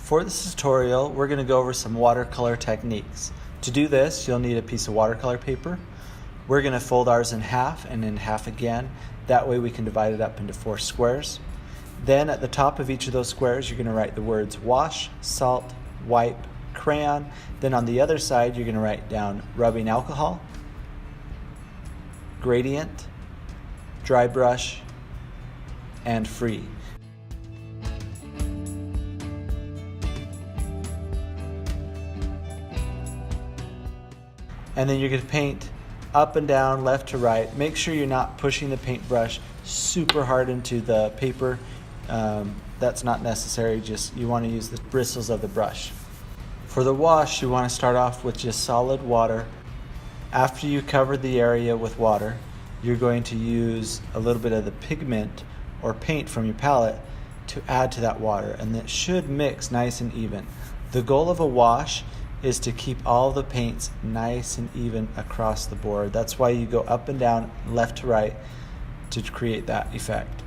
For this tutorial, we're going to go over some watercolor techniques. To do this, you'll need a piece of watercolor paper. We're going to fold ours in half and in half again. That way we can divide it up into 4 squares. Then at the top of each of those squares, you're going to write the words wash, salt, wipe, crayon. Then on the other side, you're going to write down rubbing alcohol, gradient, dry brush, and free. And then you're going to paint up and down, left to right. Make sure you're not pushing the paintbrush super hard into the paper. That's not necessary, just you want to use the bristles of the brush. For the wash, you want to start off with just solid water. After you cover the area with water, you're going to use a little bit of the pigment or paint from your palette to add to that water, and it should mix nice and even. The goal of a wash is to keep all the paints nice and even across the board. That's why you go up and down, left to right, to create that effect.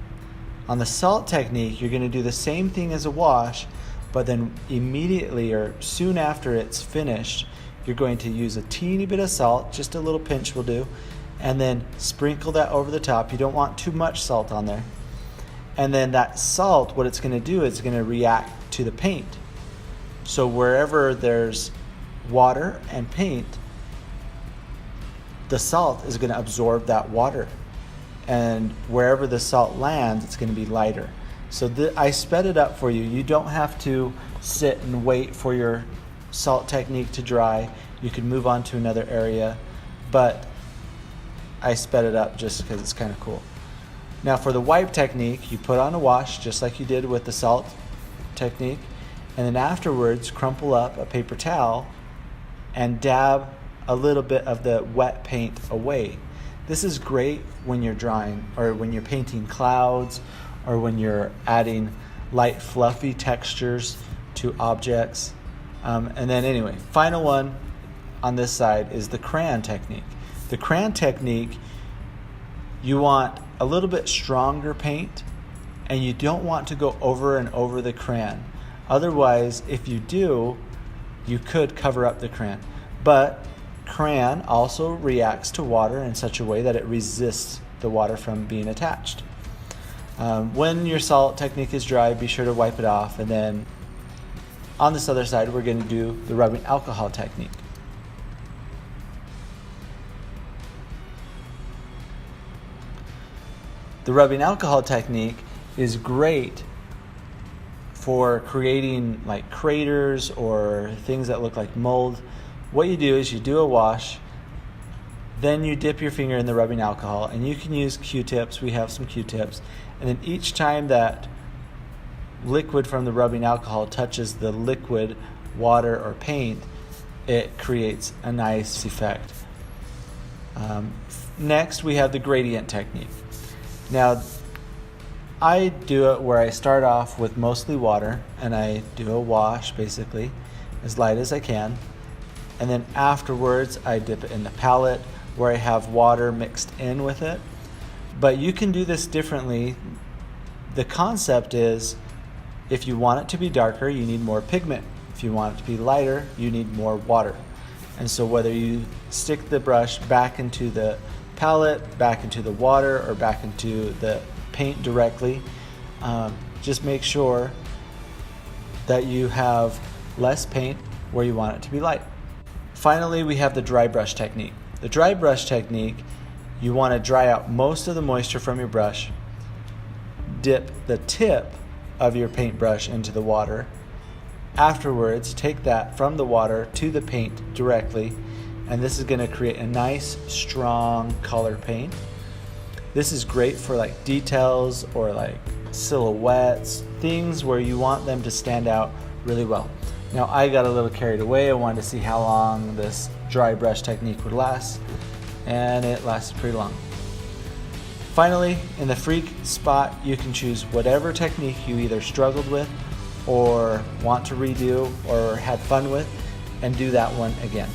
On the salt technique, you're going to do the same thing as a wash, but then immediately or soon after it's finished, you're going to use a teeny bit of salt, just a little pinch will do, and then sprinkle that over the top. You don't want too much salt on there. And then that salt, what it's going to do is it's going to react to the paint. So wherever there's water and paint, the salt is going to absorb that water. And wherever the salt lands, it's going to be lighter. So I sped it up for you. You don't have to sit and wait for your salt technique to dry. You can move on to another area, but I sped it up just because it's kind of cool. Now for the wipe technique, you put on a wash just like you did with the salt technique, and then afterwards crumple up a paper towel and dab a little bit of the wet paint away. This is great when you're drawing or when you're painting clouds or when you're adding light fluffy textures to objects. And then anyway, final one on this side is the crayon technique. The crayon technique, you want a little bit stronger paint and you don't want to go over and over the crayon. Otherwise, if you do, you could cover up the crayon. But crayon also reacts to water in such a way that it resists the water from being attached. When your salt technique is dry, be sure to wipe it off. And then on this other side, we're going to do the rubbing alcohol technique. The rubbing alcohol technique is great for creating like craters or things that look like mold. What you do is you do a wash, then you dip your finger in the rubbing alcohol, and you can use Q-tips. We have some Q-tips. And then each time that liquid from the rubbing alcohol touches the liquid water or paint, it creates a nice effect. Next, we have the gradient technique. Now, I do it where I start off with mostly water and I do a wash basically as light as I can, and then afterwards I dip it in the palette where I have water mixed in with it. But you can do this differently. The concept is if you want it to be darker, you need more pigment. If you want it to be lighter, you need more water. And so whether you stick the brush back into the palette, back into the water, or back into the paint directly, just make sure that you have less paint where you want it to be light. Finally, we have the dry brush technique. The dry brush technique, you want to dry out most of the moisture from your brush, dip the tip of your paintbrush into the water. Afterwards, take that from the water to the paint directly, and this is going to create a nice, strong color paint. This is great for like details or like silhouettes, things where you want them to stand out really well. Now I got a little carried away. I wanted to see how long this dry brush technique would last, and it lasted pretty long. Finally, in the free spot, you can choose whatever technique you either struggled with or want to redo or had fun with, and do that one again.